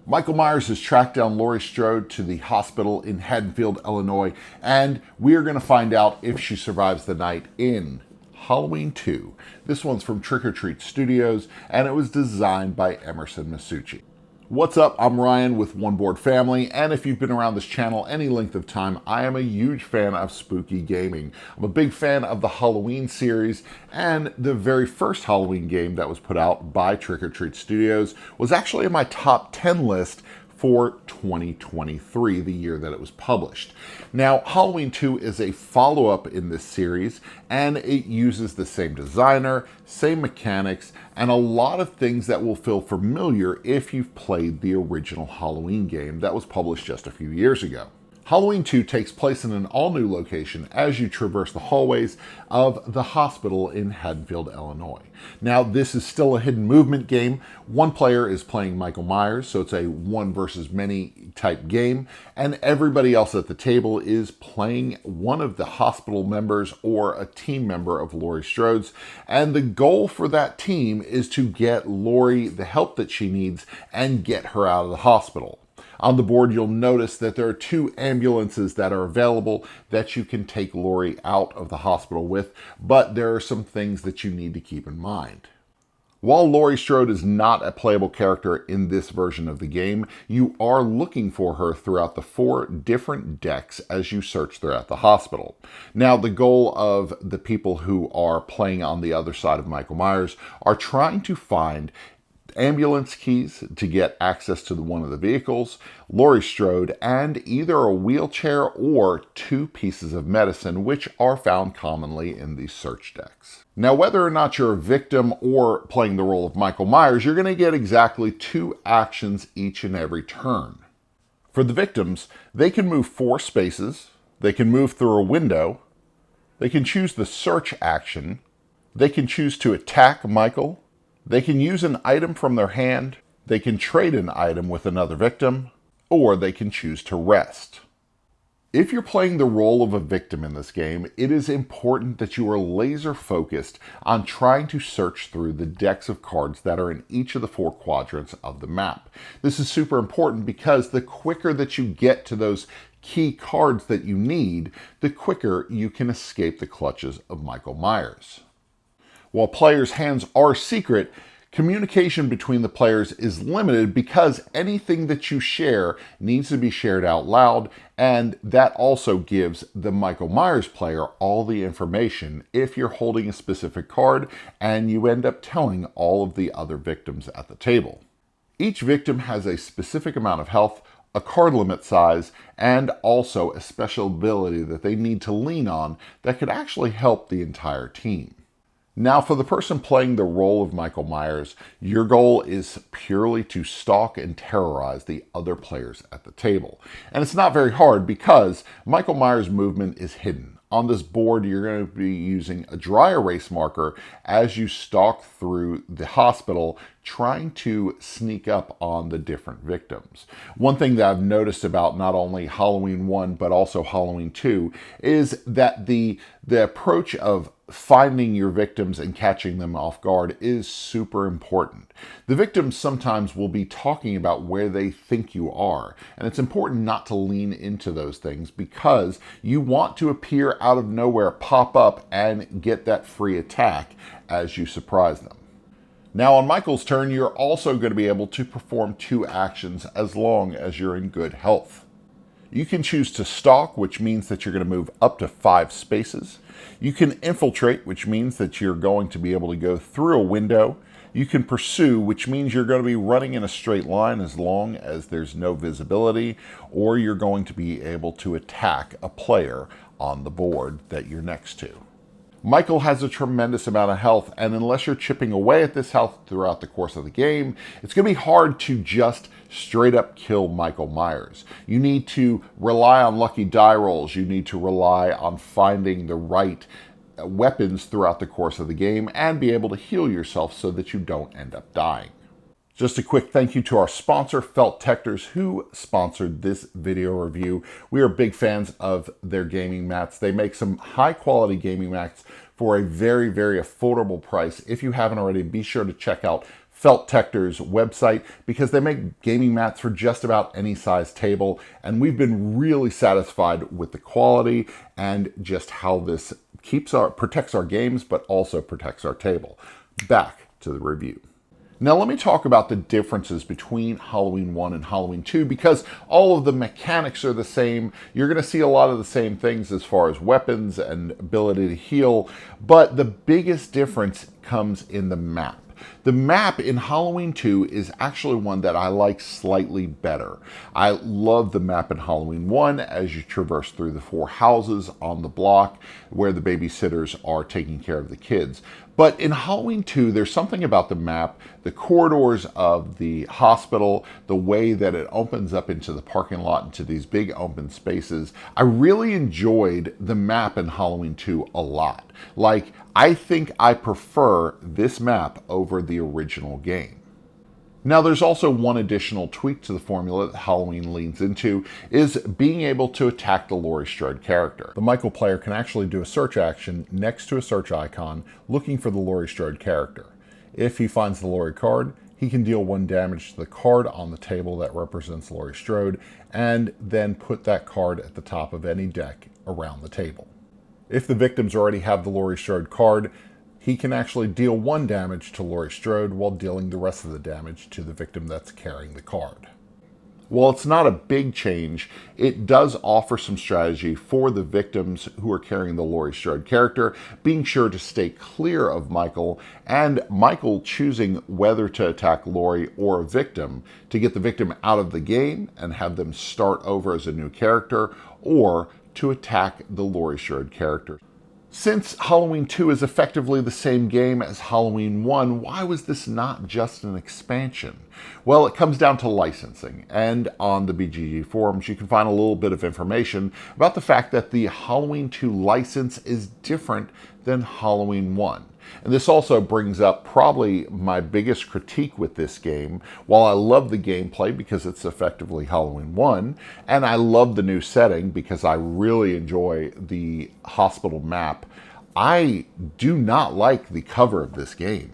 Michael Myers has tracked down Laurie Strode to the hospital in Haddonfield, Illinois, and we are going to find out if she survives the night in Halloween 2. This one's from Trick or Treat Studios, and it was designed by Emerson Matsuuchi. What's up? I'm Ryan with One Board Family, and if you've been around this channel any length of time, I am a huge fan of spooky gaming. I'm a big fan of the Halloween series, and the very first Halloween game that was put out by Trick or Treat Studios was actually in my top 10 list for 2023, the year that it was published. Now, Halloween 2 is a follow-up in this series, and it uses the same designer, same mechanics, and a lot of things that will feel familiar if you've played the original Halloween game that was published just a few years ago. Halloween 2 takes place in an all-new location as you traverse the hallways of the hospital in Haddonfield, Illinois. Now, this is still a hidden movement game. One player is playing Michael Myers, so it's a one versus many type game, and everybody else at the table is playing one of the hospital members or a team member of Laurie Strode's, and the goal for that team is to get Laurie the help that she needs and get her out of the hospital. On the board, you'll notice that there are 2 ambulances that are available that you can take Laurie out of the hospital with, but there are some things that you need to keep in mind. While Laurie Strode is not a playable character in this version of the game, you are looking for her throughout the 4 different decks as you search throughout the hospital. Now, the goal of the people who are playing on the other side of Michael Myers are trying to find ambulance keys to get access to one of the vehicles, Laurie Strode, and either a wheelchair or 2 pieces of medicine, which are found commonly in these search decks. Now, whether or not you're a victim or playing the role of Michael Myers, you're going to get exactly 2 actions each and every turn. For the victims, they can move 4 spaces, they can move through a window, they can choose the search action, they can choose to attack Michael, they can use an item from their hand, they can trade an item with another victim, or they can choose to rest. If you're playing the role of a victim in this game, it is important that you are laser focused on trying to search through the decks of cards that are in each of the 4 quadrants of the map. This is super important because the quicker that you get to those key cards that you need, the quicker you can escape the clutches of Michael Myers. While players' hands are secret, communication between the players is limited because anything that you share needs to be shared out loud, and that also gives the Michael Myers player all the information if you're holding a specific card and you end up telling all of the other victims at the table. Each victim has a specific amount of health, a card limit size, and also a special ability that they need to lean on that could actually help the entire team. Now, for the person playing the role of Michael Myers, your goal is purely to stalk and terrorize the other players at the table. And it's not very hard because Michael Myers' movement is hidden. On this board, you're going to be using a dry erase marker as you stalk through the hospital, trying to sneak up on the different victims. One thing that I've noticed about not only Halloween 1, but also Halloween 2, is that the approach of finding your victims and catching them off guard is super important. The victims sometimes will be talking about where they think you are, and it's important not to lean into those things because you want to appear out of nowhere, pop up, and get that free attack as you surprise them. Now, on Michael's turn, you're also going to be able to perform 2 actions as long as you're in good health. You can choose to stalk, which means that you're going to move up to 5 spaces. You can infiltrate, which means that you're going to be able to go through a window. You can pursue, which means you're going to be running in a straight line as long as there's no visibility, or you're going to be able to attack a player on the board that you're next to. Michael has a tremendous amount of health, and unless you're chipping away at this health throughout the course of the game, it's going to be hard to just straight up kill Michael Myers. You need to rely on lucky die rolls. You need to rely on finding the right weapons throughout the course of the game and be able to heal yourself so that you don't end up dying. Just a quick thank you to our sponsor, Felt Tectors, who sponsored this video review. We are big fans of their gaming mats. They make some high quality gaming mats for a very, very affordable price. If you haven't already, be sure to check out Felt Tector's website because they make gaming mats for just about any size table, and we've been really satisfied with the quality and just how this protects our games, but also protects our table. Back to the review. Now let me talk about the differences between Halloween 1 and Halloween 2 because all of the mechanics are the same. You're going to see a lot of the same things as far as weapons and ability to heal, but the biggest difference comes in the map. The map in Halloween 2 is actually one that I like slightly better. I love the map in Halloween 1 as you traverse through the 4 houses on the block where the babysitters are taking care of the kids. But in Halloween 2, there's something about the map, the corridors of the hospital, the way that it opens up into the parking lot, into these big open spaces. I really enjoyed the map in Halloween 2 a lot. Like, I think I prefer this map over the original game. Now, there's also one additional tweak to the formula that Halloween leans into, is being able to attack the Laurie Strode character. The Michael player can actually do a search action next to a search icon looking for the Laurie Strode character. If he finds the Laurie card, he can deal 1 damage to the card on the table that represents Laurie Strode, and then put that card at the top of any deck around the table. If the victims already have the Laurie Strode card, he can actually deal 1 damage to Laurie Strode while dealing the rest of the damage to the victim that's carrying the card. While it's not a big change, it does offer some strategy for the victims who are carrying the Laurie Strode character, being sure to stay clear of Michael, and Michael choosing whether to attack Laurie or a victim to get the victim out of the game and have them start over as a new character, or to attack the Laurie Strode character. Since Halloween 2 is effectively the same game as Halloween 1, why was this not just an expansion? Well, it comes down to licensing, and on the BGG forums you can find a little bit of information about the fact that the Halloween 2 license is different than Halloween 1. And this also brings up probably my biggest critique with this game. While I love the gameplay because it's effectively Halloween 1, and I love the new setting because I really enjoy the hospital map, I do not like the cover of this game.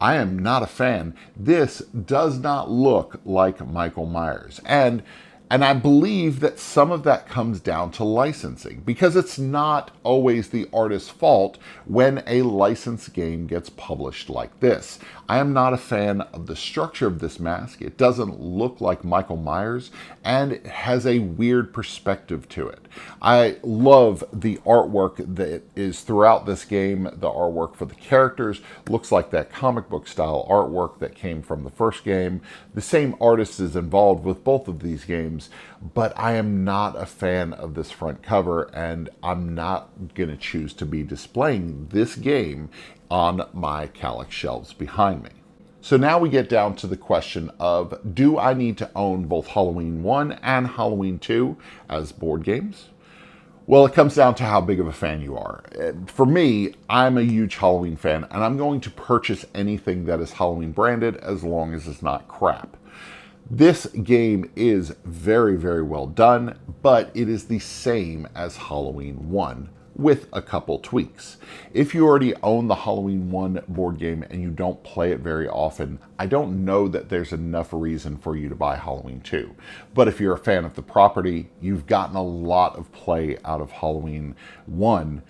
I am not a fan. This does not look like Michael Myers. And I believe that some of that comes down to licensing, because it's not always the artist's fault when a licensed game gets published like this. I am not a fan of the structure of this mask. It doesn't look like Michael Myers, and it has a weird perspective to it. I love the artwork that is throughout this game. The artwork for the characters looks like that comic book style artwork that came from the first game. The same artist is involved with both of these games, but I am not a fan of this front cover, and I'm not going to choose to be displaying this game on my Kallax shelves behind me. So now we get down to the question of, do I need to own both Halloween 1 and Halloween 2 as board games? Well, it comes down to how big of a fan you are. For me, I'm a huge Halloween fan, and I'm going to purchase anything that is Halloween branded as long as it's not crap. This game is very, very well done, but it is the same as Halloween 1 with a couple tweaks. If you already own the Halloween 1 board game and you don't play it very often, I don't know that there's enough reason for you to buy Halloween 2. But if you're a fan of the property, you've gotten a lot of play out of Halloween 1.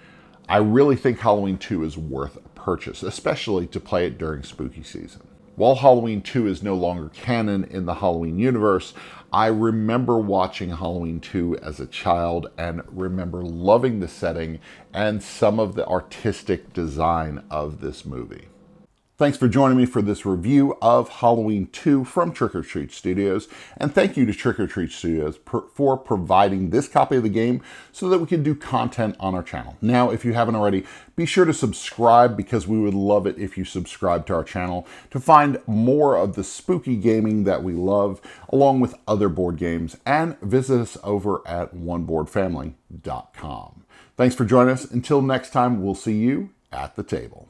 I really think Halloween 2 is worth a purchase, especially to play it during spooky season. While Halloween 2 is no longer canon in the Halloween universe, I remember watching Halloween 2 as a child and remember loving the setting and some of the artistic design of this movie. Thanks for joining me for this review of Halloween 2 from Trick or Treat Studios, and thank you to Trick or Treat Studios for providing this copy of the game so that we can do content on our channel. Now, if you haven't already, be sure to subscribe, because we would love it if you subscribe to our channel to find more of the spooky gaming that we love, along with other board games, and visit us over at oneboardfamily.com. Thanks for joining us. Until next time, we'll see you at the table.